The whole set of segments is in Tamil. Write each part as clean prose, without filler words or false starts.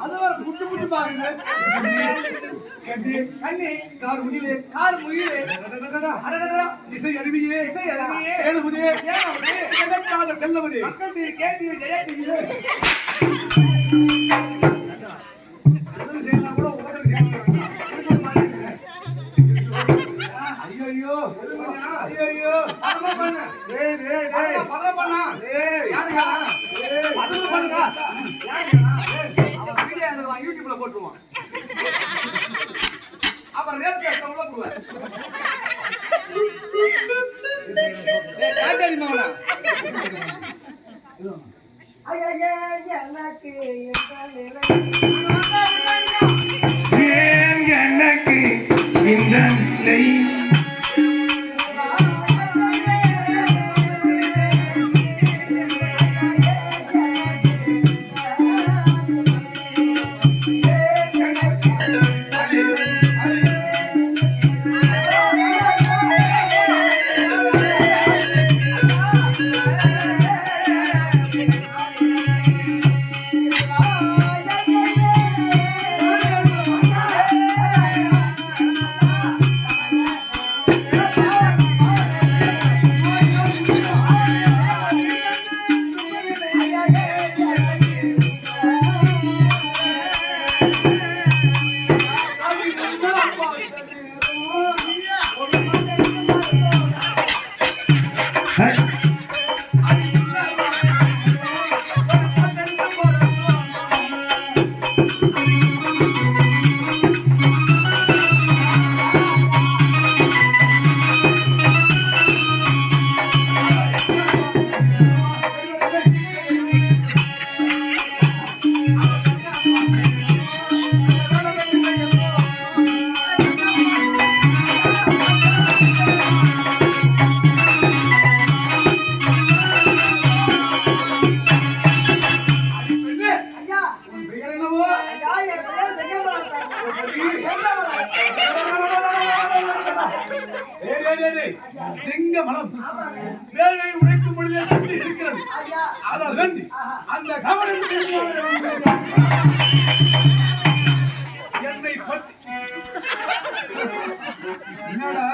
அது வர புட்டு புட்டு பாருங்க கண்ணி கார் முகிலே இசை அருவியே ஏழுமுதே தெல்லமுதே மக்கள் டிவி கேடிவி ஜெயா டிவி கூட ஐயோ ஐயோ பரம பண்ணு டேய் டேய் டேய் பரம பண்ணா டேய் யாருங்க பரம பண்ணுங்க யாருங்க அவன் வீடியோ எடுத்து யூடியூப்ல போட்டுருவான் அப்புறம் ரேப் கேஸ் உள்ள போடுவார் ஏய் காட்டடி மாவனா ஐயா எனக்கு இந்த நிலை சிங்கமலம் வேலை உழைக்கும் பொழுதே சுற்றி இருக்கிறது. ஆனால் வேண்டி அந்த கவனம் என்னை பற்றி என்னடா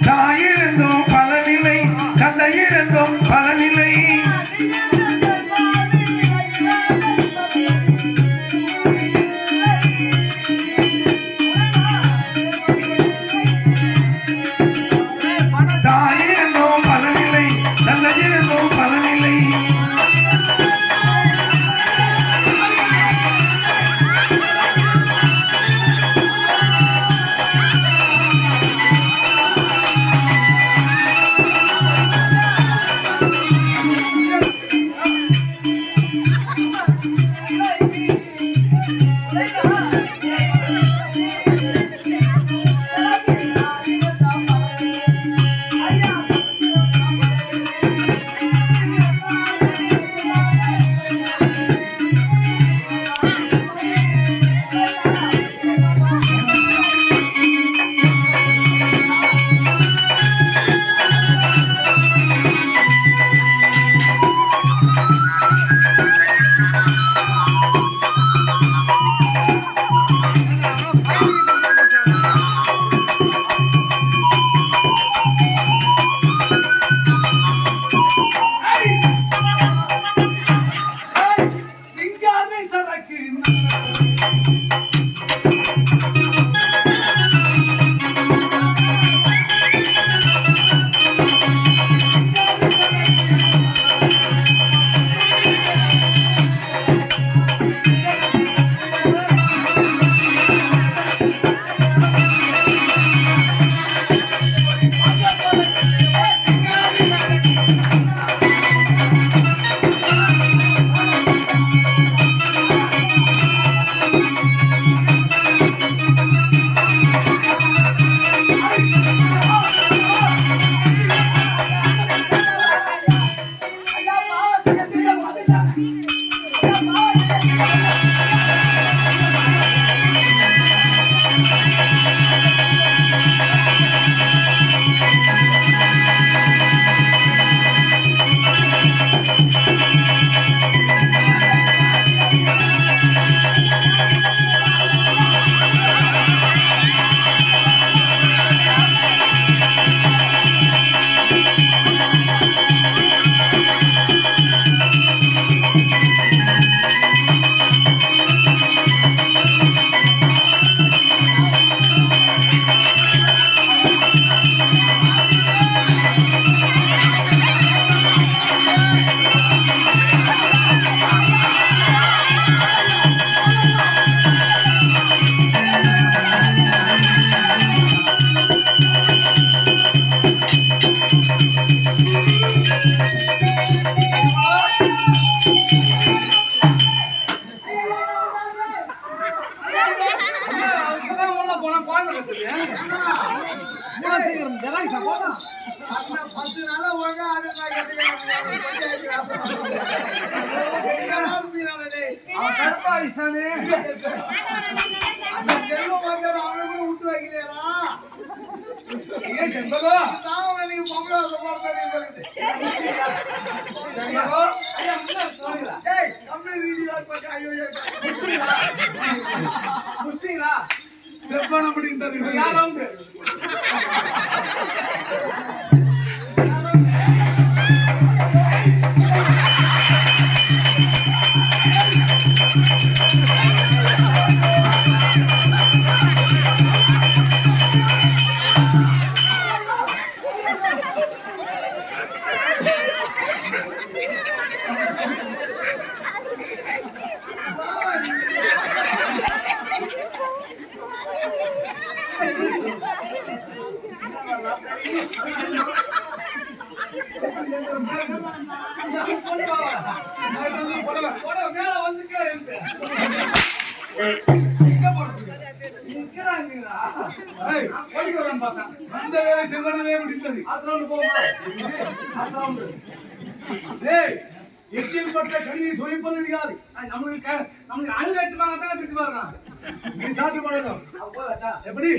தாயிருந்தோம் பலனில்லை தந்தையிருந்தோம் பலனில்லை 10 நாளா ஒழுங்கா ஆடுனா அவன் கருப்பா இஷ்டானே அந்த செல்வம் வாங்கற அவனை கூட விட்டு வைக்கலையா ஏன் செண்பகோ நான் நீங்க பொம்பளை போறது செண்பகோ ஐயா முன்ன சொல்லுங்க ஏய் கம்பெனி வீடியோ பார்க்க ஐயோ புடிச்சீங்களா செப்பன முடிந்தது யாரும் மேல வந்து அந்த வேலை செவ்வனவே முடிந்தது எச்சில் பட்ட கடியை சுவைப்பது கிடையாது நம்மளுக்கு அழுகட்டுமாங்க தான் திட்டு பாருங்க நீ சாப்பிட்டு பழக்கம் எப்படி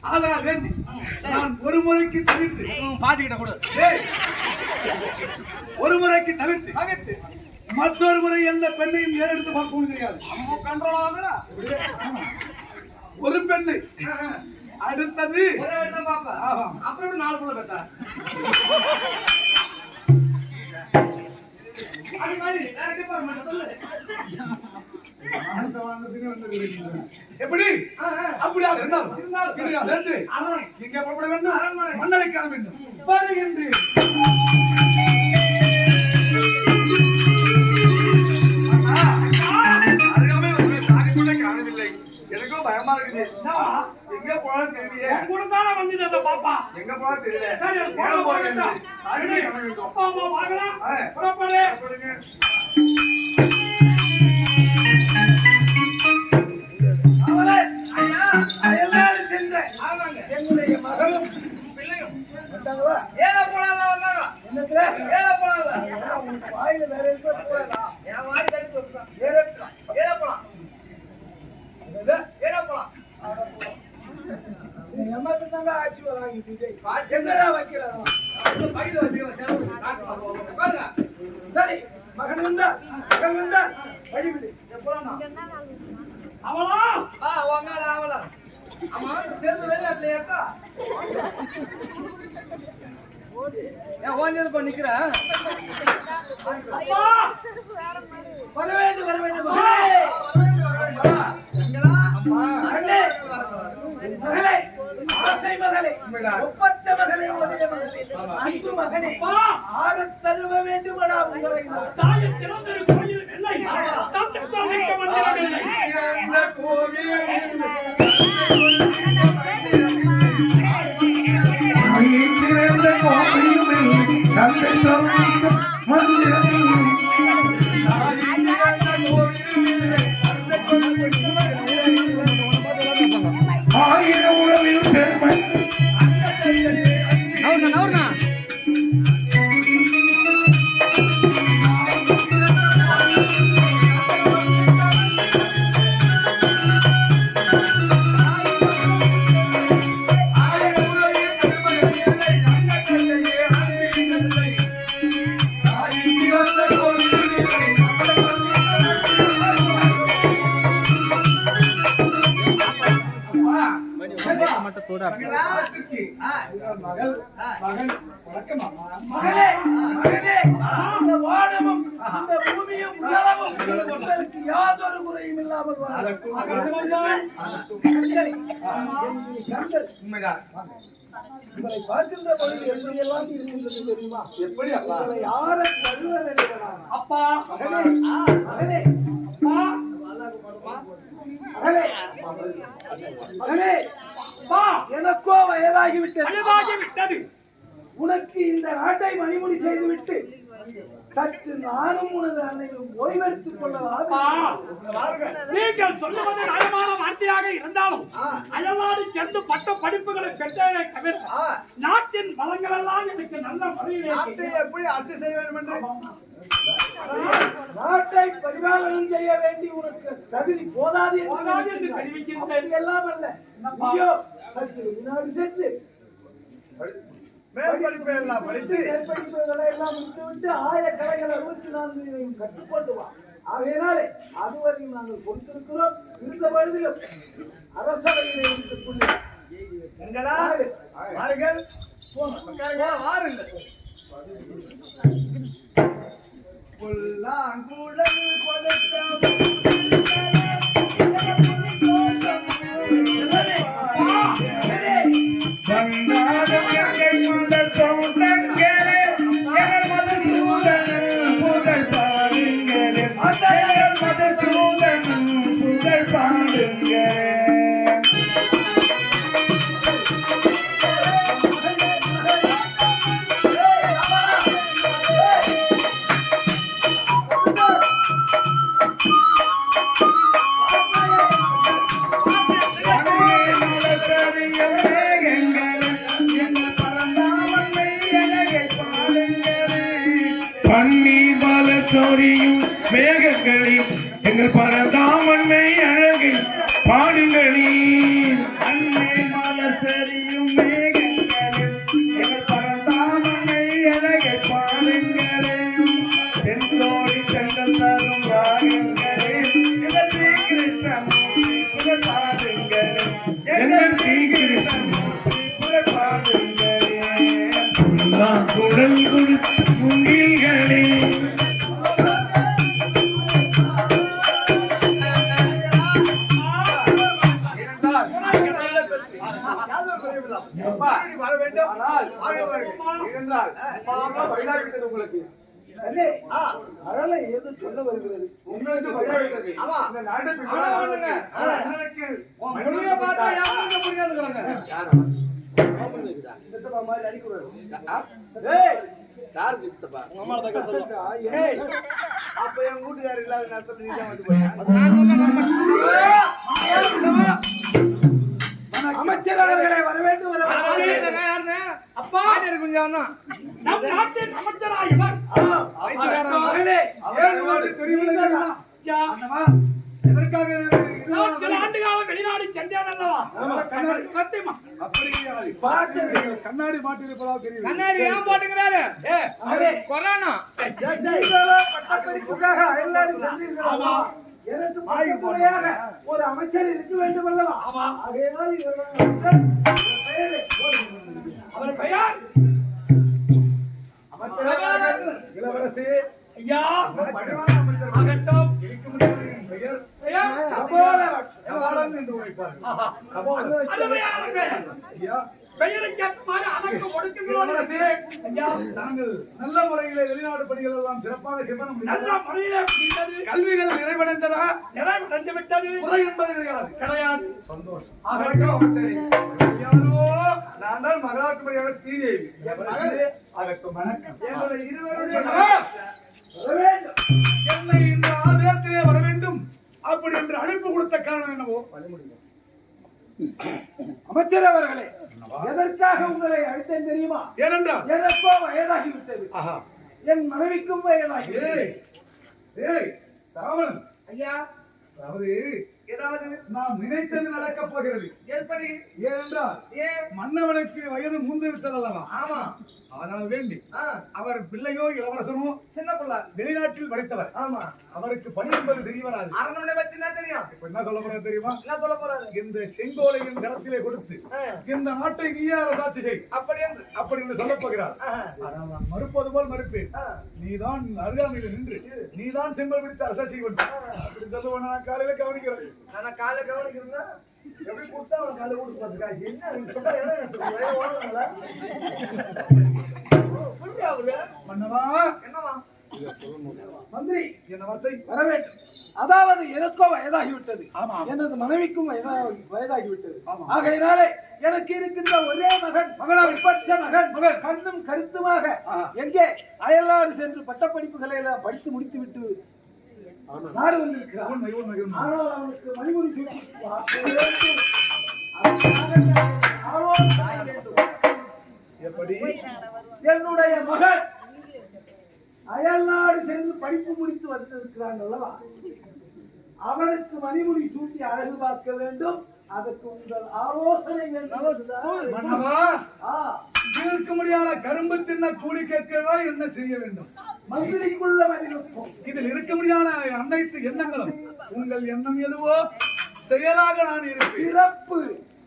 ஆதலால் வேண்டி நான் ஒரு முறைக்கு தவிர்த்து பாட்டிக்கிட்ட கூட ஒரு முறைக்கு தவிர்த்து மற்றொரு முறை எந்த பெண்ணையும் ஏறெடுத்து பார்க்கவும் தெரியாது கண்ட்ரோல் ஆகுதா ஒரு பெண்ணை அடுத்தது ஒரே இடத்த பாப்பா அப்புறம் 4 புள்ள பெத்தா அது மாதிரி வேற டிபார்ட்மென்ட் சொல்லு எப்படி அப்படியாக இருந்தால் இங்கே புறப்பட வேண்டும் மன்னரைக்காக வேண்டும் வருகின்றேன் எனக்கும் பயமா இருக்குது எங்க போனாலும் தெரியலையே கூட தான வந்து அந்த பாப்பா எங்க போனாலும் தெரியல சரி போறேன் அப்பா அம்மா பார்க்கலாம் புறப்படு அவளே ஐயா எல்லாரும் சென்ற ஆமாங்க என்னுடைய மகளும் பிள்ளையும் வந்தாங்களா ஏல போறாங்க வந்தாங்க என்னத்துல ஏல போறாங்க உனக்கு வாயில வேற எதுவும் போறதா என் வாய் தட்டி சொல்றான் ஏற போலாம் ஏல போலாம் எம்மத்து தாங்க ஆட்சி வராங்க எங்கடா வைக்கிறாங்க அந்த பையில வச்சுக்க பாருங்க சரி மகன் வந்தார் வழிவிடு போலாம் அவளா உங்க அவளா ஆமா தெரு வெளியாட்ல ஏக்கா ஏன் ஓஞ்சது போ நிக்கிற வர வேண்டும் மகளே ஆசை மகளே ஒப்பற்ற மகளே அன்பு மகனே ஆகத் தருவ வேண்டுமடா உங்களை தாயின் சிறந்தொரு கோயில் இல்லை தந்தை சமைக்க வந்திரவில்லை இந்த கோவில் சிறந்த கோவில் தந்தை சமைக்க வந்திரவில்லை ஆயிரம் உறவில் பெருமை நவுர்னா யாதொரு குறையும் இல்லாமல் உங்களை பார்க்கின்ற பொழுது எப்படியெல்லாம் இருக்கின்றது தெரியுமா எப்படி யாரை கருவ வேண்டும் அப்பா மகனே மகனே மகனே எனக்கோ வயதாகிவிட்டது உனக்கு இந்த நாட்டை மணிமுடி செய்துவிட்டு சற்று நானும் உனது அன்னையும் ஓய்வெடுத்துக் கொள்ளலாம். நீங்கள் சொல்லுவது நயமான வார்த்தையாக இருந்தாலும் அயல்நாடு சென்று பட்ட படிப்புகளை பெற்றதை தவிர நாட்டின் வளங்கள் எல்லாம் எனக்கு நல்ல முறையிலே எப்படி ஆட்சி செய்ய வேண்டும் என்று நாட்டை பரிபாலனம் செய்ய வேண்டி உனக்கு தகுதி போதாது என்று தெரிவிக்கின்றேன். எல்லாம் அல்ல, ஐயோ சற்று முன்னாடி சென்று மேற்படிப்பை எல்லாம் படித்து மேற்படிப்புகளை எல்லாம் முடித்துவிட்டு ஆயக்கலைகள் 64 கற்றுக்கொண்டு வா. ஆகையினாலே அதுவரையும் நாங்கள் கொடுத்திருக்கிறோம். இருந்த பொழுதிலும் அரசவையிலே இருக்கக்கூடிய வாருங்கள் வாருங்கள் புல்லாங்குழல் பன்னீர் மல சொரியும் மேகங்களில் எங்கள் பரந்தாமன்மை அழகை பாடுங்களில் பன்னீர் மலர் தெரியும் மேகங்களில் எங்கள் பரந்தாமனை அழகை பாடுங்களே தென்றோடி சென்றல் தரும் ராகங்களே எங்கள் ஸ்ரீகிருஷ்ணமூர்த்தி புகழ் பாடுங்களே எங்கள் ஸ்ரீகிருஷ்ணமூர்த்தி புகழ் பாடுங்களே குடல் கொடுத்து முங்கில்களே உங்களுக்கு அழலை ஏதோ சொல்ல வருகிறது. உங்களுக்கு வயதாகிவிட்டது. இந்த நாட்டை சித்தப்பா மாதிரி அடிக்கூடாது. அப்ப என் வீட்டுக்காரர் இல்லாத நேரத்துல நீ தான் வந்து போய் அமைச்சர் அவர்களை வரவேண்டும் அப்பா நம் நாட்டின் அமைச்சராயவர் நான் சில ஆண்டு காலம் வெளிநாடு சென்றேன் அல்லவா? சத்தியமா கண்ணாடி மாட்டிருப்பதா தெரியும். கண்ணாடி ஏன் போட்டுக்கிறாரு? கொரோனா பட்டப்படிப்புக்காக அயல்நாடு சென்றீர்களா? எனக்கு முறையாக ஒரு அமைச்சர் இருக்க வேண்டும் அல்லவா? ஆகையினால் அவர் பெயர் இளவரசி ஐயா பணிவான அமைச்சர் ஆகட்டும். பெயர் பெயர் கபாலம் என்று உரைப்பார்கள். அருமையான பெயர். பெயருக்கு ஏற்றமாறு அடக்க ஒடுக்குங்களோடு ஐயா நாங்கள் நல்ல முறையிலே வெளிநாடு பணிகள் எல்லாம் சிறப்பாக செய்வோம். நல்ல முறையிலே முடிந்தது. கல்விகள் நிறைவடைந்ததா? நிறைவடைந்து விட்டது. குறை என்பது கிடையாது. கிடையாது. சந்தோஷம். ஆகட்டும். யாரோ நான் தான் மகளாட்டு முறையான ஸ்ரீதேவி. ஆகட்டும். வணக்கம். எங்களுடைய இருவருடைய என்னை இந்த ஆலயத்திலே வர வேண்டும் அப்படி என்று அழைப்பு கொடுத்த காரணம் என்னவோ அமைச்சர் அவர்களே, எதற்காக உங்களை அழைத்தேன் தெரியுமா? ஏனென்றால் எனக்கோ வயதாகிவிட்டது. என் மனைவிக்கும் வயதாகிவிட்டது. ஐயா அதாவது ஏதாவது நாம் நினைத்தது நடக்கப் போகிறது. எப்படி? ஏனென்றால் மன்னவனுக்கு வயது மூந்து விட்டதல்லவா? ஆமா. அதனால் வேண்டி அவர் பிள்ளையோ இளவரசனோ சின்ன பிள்ளை வெளிநாட்டில் படித்தவர். ஆமா, அவருக்கு பணி என்பது தெரிய வராது. அரண்மனை பத்தி என்ன தெரியும்? இப்ப என்ன சொல்ல போறது தெரியுமா? என்ன சொல்ல போறாரு? இந்த செங்கோலையின் கரத்திலே கொடுத்து இந்த நாட்டை நீயே அரசாட்சி செய் அப்படி என்று அப்படி என்று சொல்லப் போகிறார். ஆனால் நான் மறுப்பது போல் மறுப்பேன். நீதான் அருகாமையில் நின்று நீதான் செங்கோல் பிடித்து அரசாட்சி செய்ய வேண்டும் அப்படி சொல்லுவேன். நான் காலையில கவனிக்கிறேன். நான் காலை கவனிக்கிறேன்னா எப்படி கொடுத்தா அவன் காலை வீட்டு பார்த்துக்கா என்ன சொல்ல மன்னவா என்னவா மந்திரி என்ன வார்த்தை வர வேண்டும். அதாவது எனக்கோ வயதாகிவிட்டது. எனது மனைவிக்கும் வயதாகிவிட்டது. ஆகையினாலே எனக்கு இருக்கின்ற ஒரே மகன் மகளால் பெற்ற மகன் கண்ணும் கருத்துமாக எங்கே அயல்நாடு சென்று பட்டப்படிப்புகளை எல்லாம் படித்து முடித்து விட்டு நாடு வந்திருக்கிறார். ஆனால் அவனுக்கு மணிமுடி சூட்டி எப்படி என்னுடைய மகன் அயல்நாடு சென்று படிப்பு முடித்து வந்திருக்கிறான் அல்லவா, அவனுக்கு மணிமுடி சூட்டி அழகு பார்க்க வேண்டும். அதற்கு உங்கள் ஆலோசனை இருக்க முடியாத கரும்பு தின்ன கூலி கேட்கிறதா என்ன செய்ய வேண்டும்? மகிழ்ச்சிக்குள்ள மதிநுட்பம். இதில் இருக்க முடியாத அனைத்து எண்ணங்களும் உங்கள் எண்ணம் எதுவோ செயலாக நான் இருப்பேன். சிறப்பு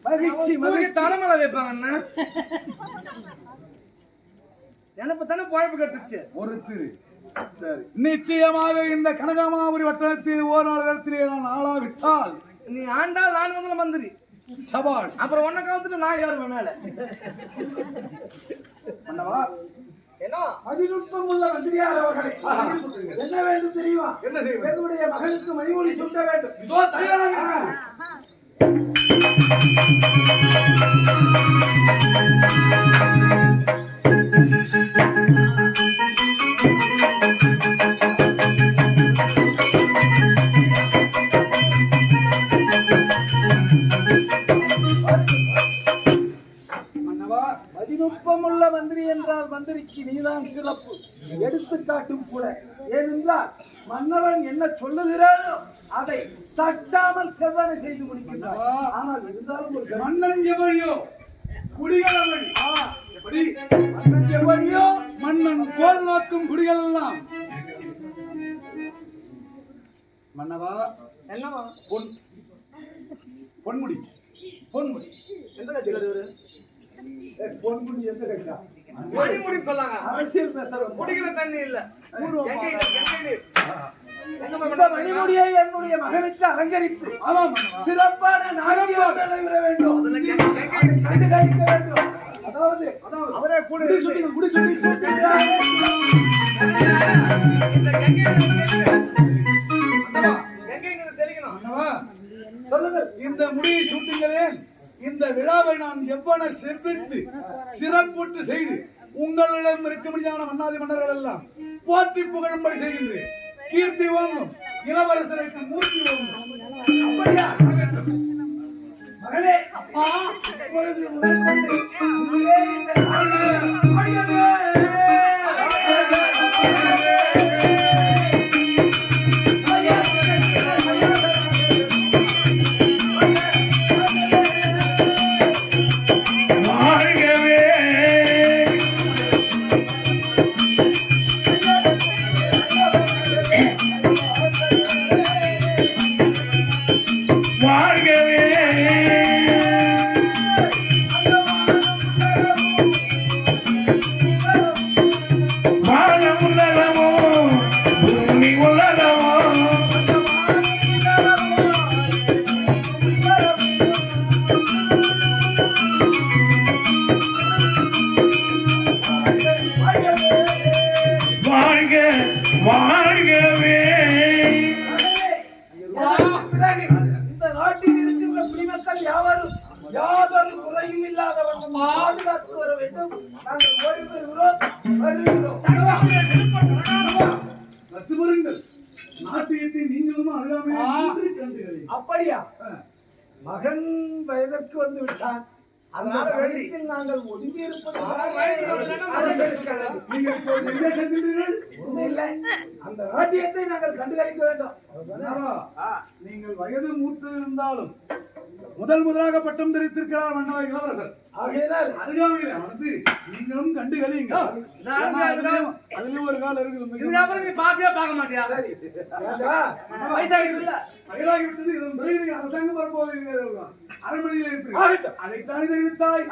மகிழ்ச்சி தலைமலை வைப்பாங்க எனக்கு தானே குழப்பு கட்டுச்சு ஒரு திரு. நிச்சயமாக இந்த கனகாமாபுரி வட்டத்தில் ஓராள் இடத்திலே நான் ஆளாவிட்டால் நீ ஆண்டா நான் வந்து மந்திரி சபாஷ். அப்புறம் உன்னை கவுத்துட்டு நான் ஏறுவேன் மேல. என்ன மதிநுட்பம் உள்ள மந்திரியார் அவர்களே, என்ன வேண்டும் தெரியுமா? என்ன செய்ய? என்னுடைய மகனுக்கு மணிமொழி சூட்ட வேண்டும். இதோ தயாராக மதிநுட்பமுள்ள மந்திரி என்றால் மந்திரிக்கு நீதான் சிறப்பு எடுத்துக்காட்டும் கூட. ஏனென்றால் மன்னவன் என்ன சொல்லுகிறானோ அதை தட்டாமல் செவ்வனை செய்து முடிக்கின்றார். ஆனால் இருந்தாலும் ஒரு மன்னன் எவழியோ குடிகள் எப்படி மன்னன் எவழியோ மன்னன் கோல் நோக்கும் குடிகள் எல்லாம். மன்னவா என்னவா பொன்முடி பொன்முடி எந்த கட்சி? பொன்முடி எந்த கட்சா? மணிமுடி சொல்லாங்க. அரசியல் பேசுற குடிக்கிற தண்ணி இல்ல. மணிமுடியை என்னுடைய மகனுக்கு அலங்கரித்து சிறப்பான நாடகம் நடைபெற வேண்டும். கண்டு கழிக்க வேண்டும். அதாவது அவரே கூட குடி சொல்லி சொல்லுங்கள். இந்த முடியை சூட்டுங்களேன். இந்த விழாவை நான் எவ்வளவு செவ்வித்து சிறப்புற்று செய்து உங்களிடம் இருக்க முடியாத மன்னாதி மன்னர்கள் எல்லாம் போற்றி புகழும்படி செய்கின்றேன். கீர்த்தி வாங்கும் இளவரசருக்கு மூர்த்தி வாங்கும். அப்படியா மகளே? அப்பா இப்பொழுது முதல் கொண்டு யாதொரு குறையும் இல்லாதவன் பாதுகாத்து வர வேண்டும். நாங்கள் சத்து வருங்கள். நாட்டியத்தை நீங்களும் அப்படியா? மகன் வயதற்கு வந்து விட்டான். அதனால வேலையில் நாங்கள் ஒதுங்கி இருப்பது இல்லை. அந்த நாட்டியத்தை நாங்கள் கண்டுகளிக்க வேண்டும். நீங்கள் வயது மூத்து இருந்தாலும் முதலாக பட்டம் தெரிவித்திருக்கிறார் மன்னவ இளவரசர். ஆகையினால் அருகாமையில வந்து நீங்களும் கண்டுகளிங்க. அதுலயும் ஒரு காலம் இருக்குது. பார்க்க மாட்டியா? வயதாகிவிட்டது. இதன் பிறகு அரசாங்கம் வரப்போவது அரண்மனையில் இருக்கிறது. அதைத்தான் தெரிவித்தாய்.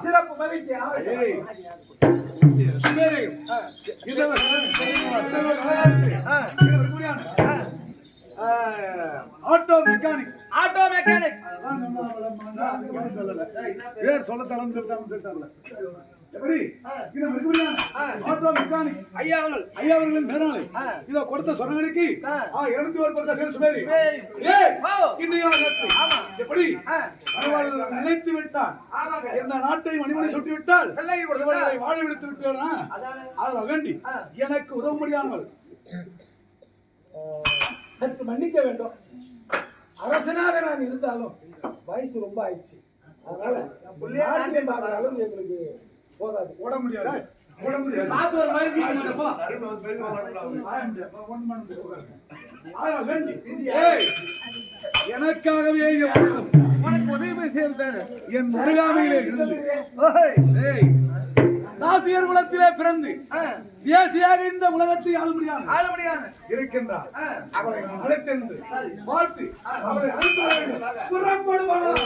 சிறப்பு மகிழ்ச்சி. Auto mechanic. ஆட்டோ மெக்கானிக் பேர் சொல்ல தளம் சொல்லிட்டாங்க. எப்படி இது மறுபடியும் ஆட்டோ மெக்கானிக் ஐயா அவர்கள் ஐயா அவர்களின் மேலாளை இதோ கொடுத்த சொன்னங்களுக்கு 201% சுமேரி ஏய் எப்படி பரவாயில்லை நினைத்து விட்டான் இந்த நாட்டை மணிமணி சுட்டி விட்டால் இவர்களை வாழ விடுத்து விட்டேனா அதனால வேண்டி எனக்கு உதவ முடியாமல் சற்று மன்னிக்க வேண்டும். அரசனாக நான் இருந்தாலும் வயசு ரொம்ப ஆயிடுச்சு. அதனால நாட்டியம் பார்க்குற அளவு எங்களுக்கு போதாது. ஓட முடியாது. எனக்காகவே என் அருகாமையிலே இருந்து தாசியர் குலத்திலே பிறந்து தேசியாக இந்த உலகத்தை ஆள முடியாது இருக்கின்றார். அவரை அழைத்திருந்து பார்த்து அவரை புறப்படுவார்.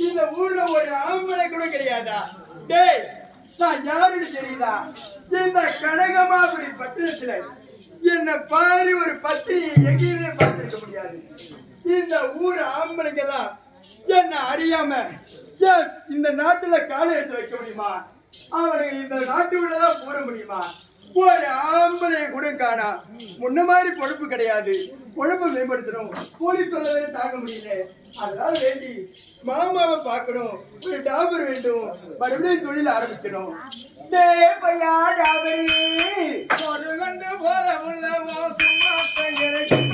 இந்த ஊர்ல ஒரு ஆம்பளை கூட கிடையாதா? டேய், நான் யாருன்னு தெரியுதா? இந்த கனகமாபுரி பட்டணத்துல என்ன பாரு ஒரு பத்திரியை எங்கேயுமே பார்த்திருக்க முடியாது. இந்த ஊர் ஆம்பளைங்கெல்லாம் என்ன அறியாம இந்த நாட்டுல காலை எடுத்து வைக்க முடியுமா? அவனுக்கு இந்த நாட்டுக்குள்ளதான் போட முடியுமா? ஒரு ஆம்பளை கூட காணா. முன்ன மாதிரி பொழப்பு கிடையாது. பொழப்பு மேம்படுத்தணும். கூலி தொல்லை தாங்க முடியல. அதனால வேண்டி மாமாவை பார்க்கணும். ஒரு டாபர் வேண்டும். மறுபடியும் தொழில் ஆரம்பிக்கணும். பையா டாபரி ஒரு கண்டு போற உள்ளவோ சும்மா பெயருக்கு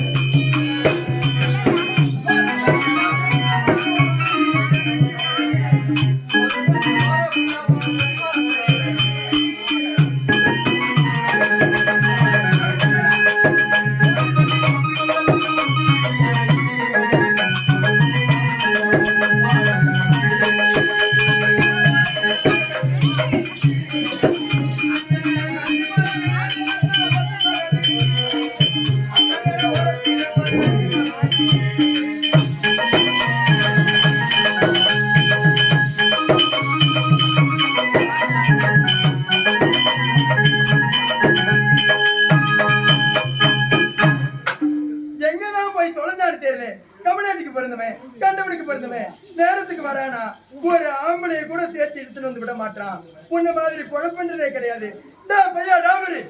கிடையாது. டேய் பையா டாமரி,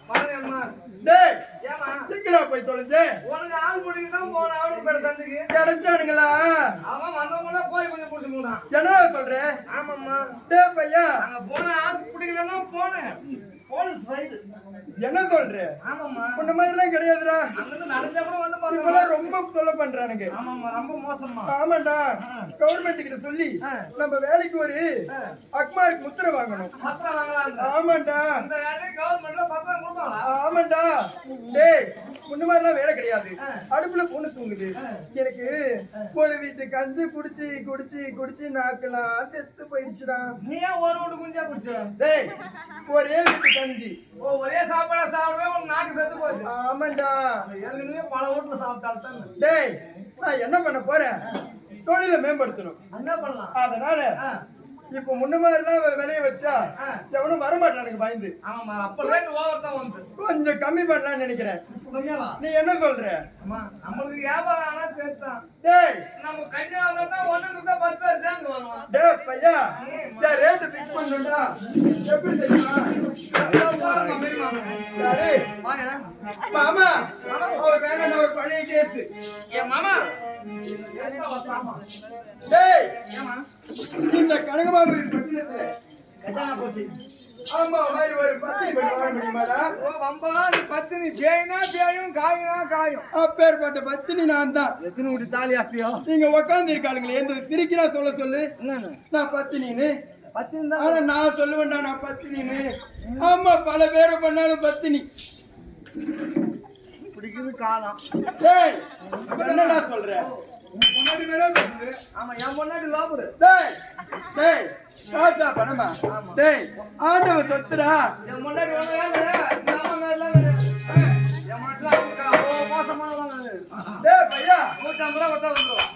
பாருங்கம்மா. டேய் ஏம்மா? எங்கடா போய் தொலைஞ்சே? உனக்கு ஆள் பிடிக்க தான் போன அவளுக்கு பேர தந்துக்கு. கிடைச்சானுங்களா? அவன் வந்தவங்கள போய் கொஞ்சம் பிடிச்சி போனான். என்னடா சொல்ற? ஆமாம்மா. டேய் பையா, அங்க போன ஆள் பிடிக்கலன்னா போனேன். Police ride. என்ன சொல்ற? ஆமாம்மா. உன்ன மாதிரி எல்லாம் கிடையாதுடா. அங்கிருந்து நடந்தா கூட வந்து பாருங்க. இப்பெல்லாம் ரொம்ப தொல்லை பண்றானுங்க. ஆமாம்மா, ரொம்ப மோசமா. ஆமாண்டா, கவர்மெண்ட் கிட்ட சொல்லி நம்ம வேலைக்கு ஒரு அக்மாருக்கு முத்திரை வாங்கணும். பத்திரம் வாங்கலாம். ஆமாண்டா, இந்த வேலையை கவர்மெண்ட்ல பத்திரம் கொடுப்பாங்களா? ஆமாண்டா. டேய் முன்ன மாதிரிலாம் வேலை கிடையாது. அடுப்புல பொண்ணு தூங்குது. எனக்கு ஒரு வீட்டு கஞ்சி குடிச்சு குடிச்சு குடிச்சு நாக்கெல்லாம் செத்து போயிடுச்சுடா. நீ ஏன் ஒரு வீட்டு குஞ்சா குடிச்ச? டேய் ஒரே வீட்டு கஞ்சி. ஓ, ஒரே சாப்பாடா சாப்பிடவே உனக்கு நாக்கு செத்து போச்சு. ஆமாண்டா. ஏற்கனவே பல வீட்டுல சாப்பிட்டால்தான். டேய் நான் என்ன பண்ண போறேன்? தொழிலை மேம்படுத்தணும். என்ன பண்ணலாம்? அதனால இப்ப முன்ன மாதிரிலாம் விலைய வச்சா எவனும் வரமாட்டானுங்க பயந்து. ஆமாம்மா, அப்ப ரேட் ஓவர் தான் வந்து. கொஞ்சம் கம்மி பண்ணலாம்னு நினைக்கிறேன். கம்மியாவா? நீ என்ன சொல்ற? அம்மா, நம்மளுக்கு வியாபாரம் ஆனா சேர்த்தான். டேய் நம்ம கன்னியாகுமரி தான் 1 இருந்தா 10 பேர் தான் இங்க வருவோம். டேய் பையா, இந்த ரேட் ஃபிக்ஸ் பண்ணனும்டா. எப்படி தெரியுமா? சரி மாமா, அவர் வேணாம், அவர் பழைய கேஸ். ஏ மாமா, டேய் ஏமா இந்த கனகமாபுரி பட்டினத்துல எத்தனை போச்சு? ஆமா மாதிரி ஒரு பத்தி பண்ணி வாழ முடியுமாடா? ஓ வம்பா, நீ பத்தினி பேயினா பேயும் காயினா காயும். அப்பேற்பட்ட பத்தினி நான் தான். எத்தனை வீட்டு தாலி ஆஸ்தியோ? நீங்க உட்கார்ந்து இருக்காளுங்களே, எந்த சிரிக்கிறா சொல்ல சொல்லு. என்னன்னு நான் பத்தினின்னு. பத்தினி தான். ஆனா நான் சொல்லுவேன்டா நான் பத்தினின்னு. ஆமா, பல பேரை பண்ணாலும் பத்தினி பிடிக்குது காலம். டேய் என்னடா சொல்ற? ஆமா, என் பொண்ணாடி லோபரு. டேய் டேய் காசா பணமா? டேய் ஆண்டவன் சொத்துடா. என் பொண்ணாடி ஒண்ணு வேணும், இல்லாம வேணும் வேணும். என் மாட்டுல மோசமானதான் வேணும். டேய் பையா, 150 ரூபா கொடுத்தா வந்துடும்.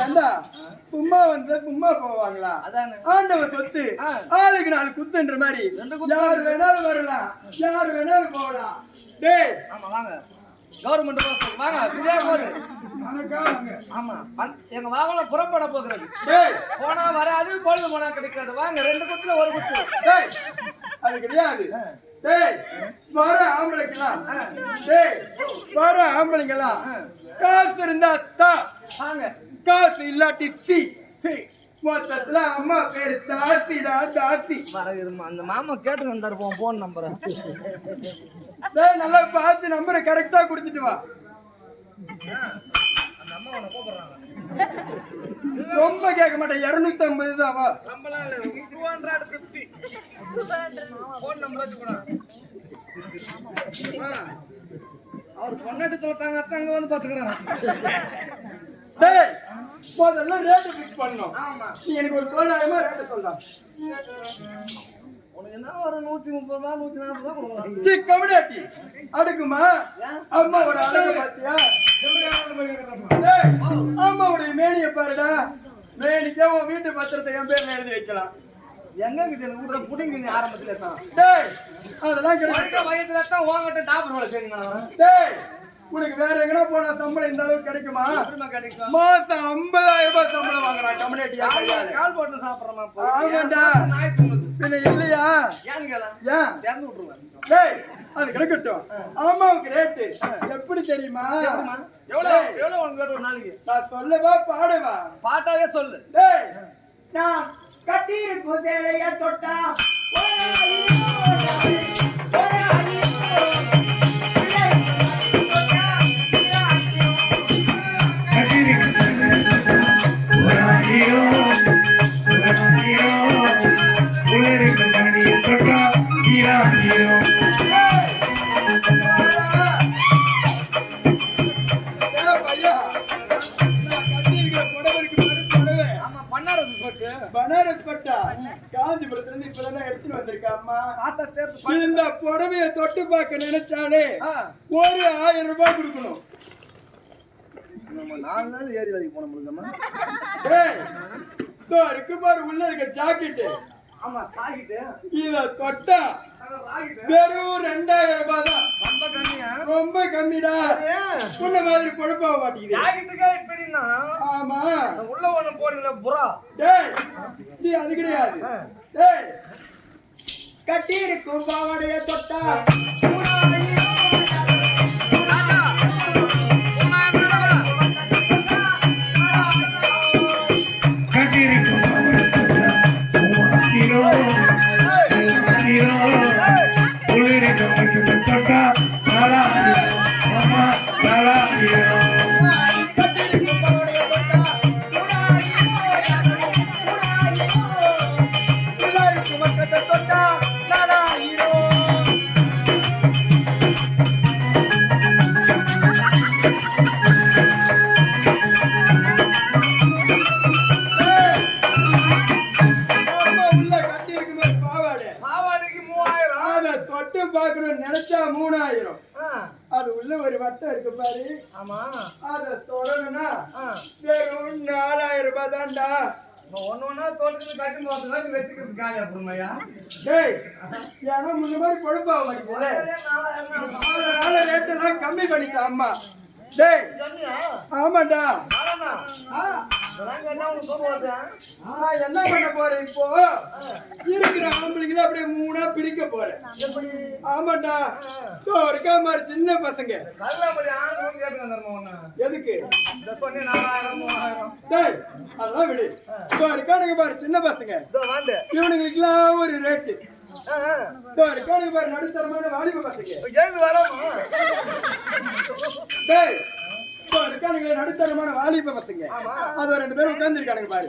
ஏண்டா சும்மா வந்து சும்மா போவாங்களா? அதானே. ஆண்டவன் சொத்து ஆளுக்கு 4 குத்துன்ற மாதிரி யார் வேணாலும் வரலாம், யார் வேணாலும் போகலாம். டேய் ஆமா வாங்க, கவர்மெண்ட் பஸ் வாங்க, ஃப்ரீயா போகுது. வணக்கா வாங்க. ஆமா, எங்க வாகனம் புறப்பட போகிறது. டேய் போனா வராது, பொழுது போனா கிடைக்காது. வாங்க, 2 குத்துல 1 குத்து. டேய் அது கிடையாது. டேய் வர ஆம்பளைங்கலாம், டேய் வர ஆம்பளைங்கலாம் காசு இருந்தா தான், வாங்க. காசு இல்லாட்டி சி சி. மொத்தத்துல அம்மா பேரு தாசிடா, தாசி. வர இருமா, அந்த மாமா கேட்டு வந்தாரு போன் நம்பரை. டேய் நல்லா பார்த்து நம்பரை கரெக்டா கொடுத்துட்டு வா. அந்த அம்மா உன்னை கூப்பிடுறாங்க. ரொம்ப கேட்க மாட்டேன், 250 தான் வா. நம்மளாம் இல்ல, 250 போன் நம்பர் வச்சு கூட. அவர் பொண்ணாட்டி தொலைத்தாங்க, அங்க வந்து பாத்துக்கிறாங்க. டேய் முதல்ல ரேட் ஃபிக்ஸ் பண்ணனும். ஆமா, நீ எனக்கு ஒரு 1,000 ரேட் சொல்றா. உனக்கு என்ன ஒரு 130 ரூபா 140 ரூபா கொடுக்கலாம். சி கம்யூனிட்டி அடுக்குமா? அம்மாவோட அழகு பாத்தியா? டேய் அம்மாவோட மேனியை பாருடா. மேனிக்கே உன் வீட்டு பத்திரத்தை என் பேர்ல எழுதி வைக்கலாம். எங்க இருக்குது எனக்கு கூட புடிங்க நீ ஆரம்பத்துல தான். டேய் அதெல்லாம் கிடையாது. வயசுல வயசுல தான் உங்ககிட்ட டாக்டர் வேலை செய்யுங்க. டேய் உனக்கு வேற எங்கனா போனா சம்பளம் இந்த அளவுக்கு கிடைக்குமா? எப்படிமா கிடைக்கும்? மாசம் 50,000 ரூபாய் சம்பளம் வாங்குறான் கம்யூனிட்டியா? கால் போட்டு சாப்பிடுறமா? ஆமாண்டா. நாய் தூங்குது. பின்ன இல்லையா? ஏன்னு கேள, ஏன் திறந்து விட்டுருவேன். டேய் அது கிடைக்கட்டும். அம்மாவுக்கு ரேட்டு எப்படி தெரியுமா? எவ்வளவு எவ்வளவு உனக்கு வேணும் ஒரு நாளைக்கு? நான் சொல்லவா பாடவா? பாட்டாவே சொல்லு. டேய் நான் கட்டியிருக்கும் சேலைய தொட்டா பனாரஸ் பட்டா காஞ்சிபுரத்துல இருந்து இப்பதானே எடுத்துட்டு வந்திருக்கா அம்மா. பாத்தா தேர்த்து இந்த புடவைய தொட்டு பார்க்க நினைச்சாலே ஒரு 1000 ரூபாய் கொடுக்கணும். நம்ம 4 நாள் ஏரி வேலைக்கு போன முடியுமா? டேய் இதோ இருக்கு பாரு உள்ள இருக்க ஜாக்கெட். ஆமா சாகிட்டு. இத தொட்டா வெறும் 2000 ரூபாய் தான். ரொம்ப கம்மியா? ரொம்ப கம்மிடா. உன்ன மாதிரி பொழப்பா மாட்டீங்க. சாகிட்டுக்கே இப்படின்னா ஆமா உள்ள ஒண்ணு போறீங்களா புறா? டேய் சி அது கிடையாது. டேய் கட்டியிருக்கும் பாவாடைய தொட்டா கட்டியிருக்கும் குளிரிக்கும் தொட்டா நாளாயிரம் அம்மா நாளாயிரம் பாவாடைக்கு 3000. தொட்டு பார்க்கணும் நினைச்சா 3000. அது உள்ள ஒரு வட்டம் இருக்கு பாரு. ஆமா. அத தொடணும்னா வெறும் 4000 ரூபாய் தான்டா. ஒண்ணு தோட்டத்துக்கு கட்டி போறதுக்கு வெச்சுக்கிறது காலியா போடுமையா? டேய் ஏன்னா முன்ன மாதிரி பொழப்பா மாட்டீங்களே. அதனால ரேட் எல்லாம் கம்மி பண்ணிட்டேன் அம்மா. டேய் ஆமாண்டா. நான் என்ன பண்ண போறேன் இப்போ இருக்கிற ஆம்பளைங்களை அப்படியே 3ஆ பிரிக்க போறேன். ஆமாண்டா இருக்கா மாதிரி சின்ன பசங்க எதுக்கு டேய் அதெல்லாம் விடு. இருக்கானுங்க பாரு சின்ன பசங்க இவனுங்களுக்கு எல்லாம் ஒரு ரேட்டு. இருக்கானுங்க பாரு நடுத்தரமான வாலிப பசங்க டேய் இருக்கானுங்க நடுத்தரமான வாலிப பசங்க அது 2 பேரும் உட்கார்ந்து இருக்கானுங்க பாரு.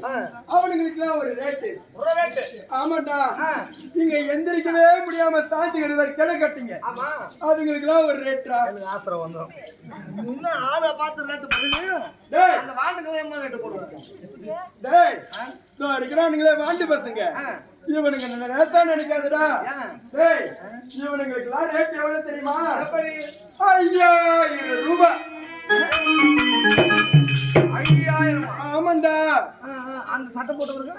அவனுங்களுக்கு எல்லாம் ஒரு ரேட்டு. ஆமாண்டா நீங்க எந்திரிக்கவே முடியாம சாட்சி கடுவாரு கிளை கட்டிங்க அதுங்களுக்கு எல்லாம் ஒரு ரேட்டா. ஆத்திரம் வந்துடும். இன்னும் ஆளை பார்த்து ரேட்டு பண்ணுங்க. டேய் அந்த வாண்டுக்கு என்ன ரேட்டு போடுவாங்க? டேய் இருக்கிறானுங்களே வாண்டு பசங்க இவனுங்க நேரத்தா நினைக்காதுடா. டேய் இவனுங்களுக்கு எல்லாம் ரேட் எவ்வளவு தெரியுமா? 5000 ரூபாய். 5000. ஆமாண்டா. அந்த சட்டை போட்டவருக்கு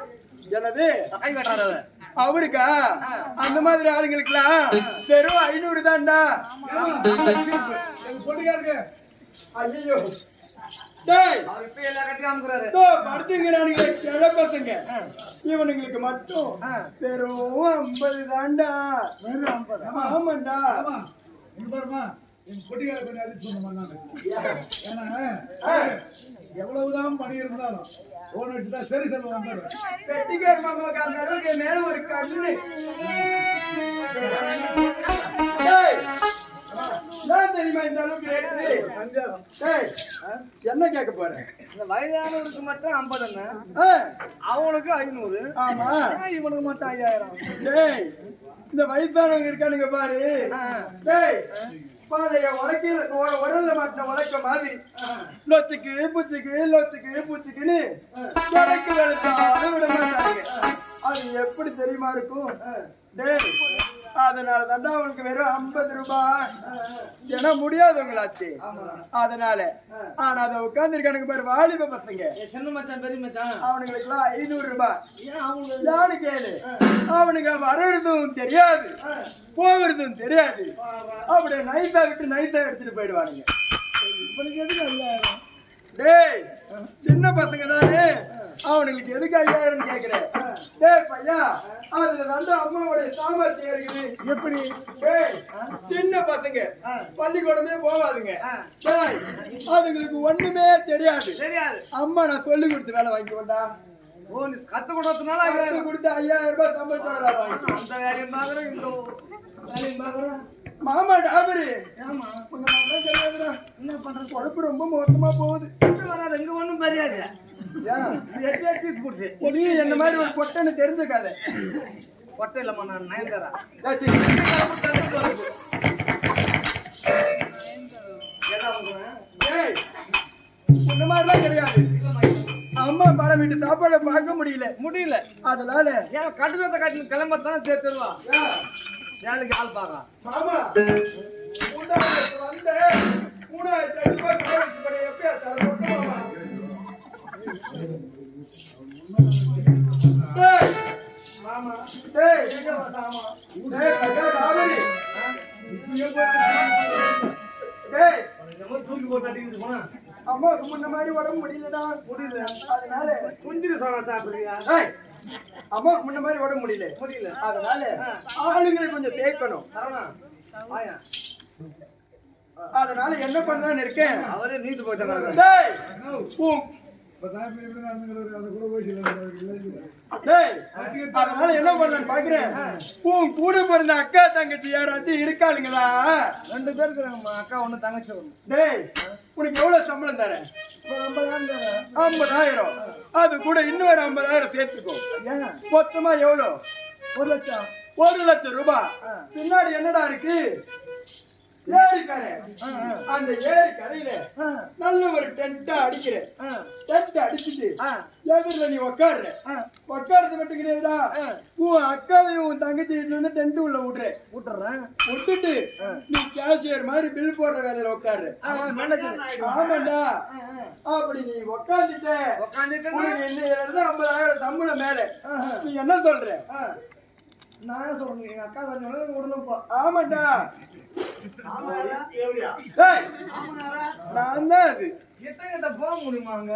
எனது கை வெட்டாரு அவருக்கா அந்த மாதிரி ஆளுங்களுக்குலாம் வெறும் 500 தான்டா. ஐயோ டேய் இப்ப எல்லாம் கட்டி காமிக்கிறாரு. படுத்துங்கிறானுங்க கிளை பசங்க இவனுங்களுக்கு மட்டும் வெறும் 50 தான்டா. ஆமாண்டா. எவ்வளவுதான் பணி இருந்தாலும் போன் அடிச்சுட்டா சரி சொல்லுவாங்க. பெட்டிக்கார் மாமாவுக்கு அந்த அளவுக்கு மேல ஒரு கண்ணு. ஏன் தெரியுமா இந்த அளவுக்கு ரேட்டு? என்ன கேட்க போறேன்? இந்த வயதானவருக்கு மட்டும் 50. அவனுக்கு 500. ஆமா இவனுக்கு மட்டும் 5000. டேய் இந்த வயசானவங்க இருக்கானுங்க பாரு. டேய் பாதைய உடல்ல மாட்டின உழைக்க மாதிரி லொச்சுக்கு பூச்சிக்குன்னு உடைக்கு வெளுத்தாலும் விட மாட்டாங்க. அது எப்படி தெரியுமா இருக்கும்? டேய் அதனால தாண்டா அவனுக்கு வெறும் 50 ரூபாய். ஏன்னா முடியாதவங்களாச்சு அதனால. ஆனா அதை உட்கார்ந்து இருக்கானுங்க பாரு வாலிப பசங்க சின்ன மச்சான் பெரிய மச்சான் அவனுங்களுக்கு எல்லாம் 500 ரூபாய். யாரு கேளு அவனுங்க வர்றதும் தெரியாது போகிறதும் தெரியாது. அப்படியே நைஸா விட்டு நைஸா எடுத்துட்டு போயிடுவானுங்க. டேய் சின்ன பசங்க தானே அவனுங்களுக்கு எதுக்கு 5000 கேக்குறேன்? டேய் பையா அதுல வந்து அம்மாவுடைய சாமர்த்தியம் இருக்குது. எப்படி? டேய் சின்ன பசங்க பள்ளிக்கூடமே போவாதுங்க. டேய் அதுங்களுக்கு ஒண்ணுமே தெரியாது. அம்மா நான் சொல்லி கொடுத்து வேலை வாங்கிக்கோண்டா. ஓ நீ கத்து கொடுத்தனால கத்து கொடுத்து 5000 ரூபாய் சம்பளத்தோட வேலை வாங்கி அந்த வேலையும் பாக்குறேன் இந்த வேலையும் பாக்குறேன். மாமா டாபரு ஆமா என்ன பண்ற குழப்பு ரொம்ப மோசமா போகுது. வராது இங்க ஒண்ணும் தெரியாது. நீ என்ன மாதிரி ஒரு பொட்டன்னு தெரிஞ்சுக்காத. பொட்டை இல்லம்மா நான் நயன்தாரா. இந்த மாதிரிலாம் கிடையாது. அம்மா படம் வீட்டு சாப்பாடை பார்க்க முடியல அதனால ஏன் கட்டுறத கட்டி கிளம்பத்தானே தேர்த்துருவா வேலைக்கு ஆள் பாக்கலாம். மாமா வந்து 3000 ரூபாய் படி எப்படியா தர மாமா? டேய் மாமா டேய் எங்க வா மாமா டேய் கட்டா ராவடி டேய் நம்ம தூக்கி போட்டு அடிக்குது போனா அம்மா முன்ன மாதிரி உடம்பு முடியலடா அதனால குஞ்சிரு சோளம் சாப்பிடுறியா? ஏய் அம்மாவுக்கு முன்ன மாதிரி ஓட முடியல அதனால ஆளுங்களை கொஞ்சம் சேர்க்கணும். அதனால என்ன பண்ணலான்னு இருக்கேன். அவரே நீட்டு போயிட்டாங்க. டேய், டேய், அதனால என்ன பண்ணலான்னு பாக்குறேன். உன் கூட பிறந்த அக்கா தங்கச்சி யாராச்சும் இருக்காளுங்களா? 2 பேர் இருக்கிறாங்கம்மா. அக்கா ஒண்ணு தங்கச்சி ஒண்ணு. டேய், உனக்கு எவ்வளவு சம்பளம் தரேன்? 50,000. அது கூட இன்னொரு 50,000 சேர்த்துக்கோ. மொத்தமா எவ்வளவு? 1 லட்சம். 1,00,000 ரூபாய். பின்னாடி என்னடா இருக்கு? ஏரிக்கரை. அந்த ஏரிக்கரையில நல்ல ஒரு டென்ட் அடிக்கிறேன். டென்ட் அடிச்சுட்டு எதிரில நீ உட்காடுற. உட்கார்றது மட்டும் கிடையாதுடா, உன் அக்காவையும் உன் தங்கச்சி வீட்டுல வந்து டென்ட் உள்ள விட்டுறேன். விட்டுட்டு நீ கேஷியர் மாதிரி பில் போடுற வேலையில உட்காடுற. ஆமாண்டா. அப்படி நீ உட்காந்துட்ட என்ன 50,000 சம்பளம் மேல. நீ என்ன சொல்ற? நான் என்ன சொல்றேன், எங்க அக்கா தங்கச்சி விடணும்ப்பா. ஆமாண்டா. டேய், நான் தான் அது. கிட்ட போக முடியுமாங்க?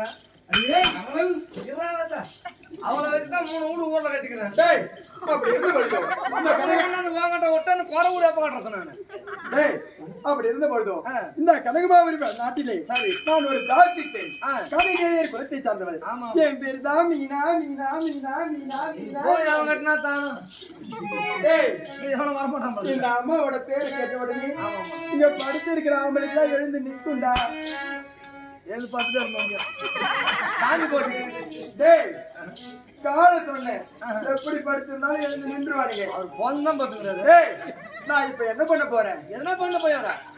அவளை வச்சுதான் 3 வீடு ஊர்ல கட்டிக்கிறேன். டேய், அப்படி இருந்து படுத்தோம். வாங்கட்ட ஒட்டான்னு குறை ஊரே போடுறேன் நானு. டேய், அப்படி இருந்த பொழுதும் இந்த கனகமாவரி நாட்டிலே நான் ஒரு ஜாதித்தேன். கனகையர் குலத்தை சார்ந்தவர். என் பேரு தான் மீனா. மீனா மீனா மீனா மீனா. அவங்க கட்டினா தானும். டேய், எவனும் வரமாட்டான். இந்த அம்மாவோட பேரை கேட்ட உடனே இங்க படுத்து இருக்கிற ஆம்பளைக்கு எல்லாம் எழுந்து நிற்கும்டா. எழுந்து பார்த்துட்டு இருந்தோம். சாமி போட்டு. டேய், கால சொன்னேன். எப்படி படுத்திருந்தாலும் எழுந்து நின்றுவானுங்க. அவர் போன் தான் பார்த்துக்கிறாரு. டேய், நான் இப்ப என்ன பண்ண போறேன்? என்ன பண்ண போயாரா?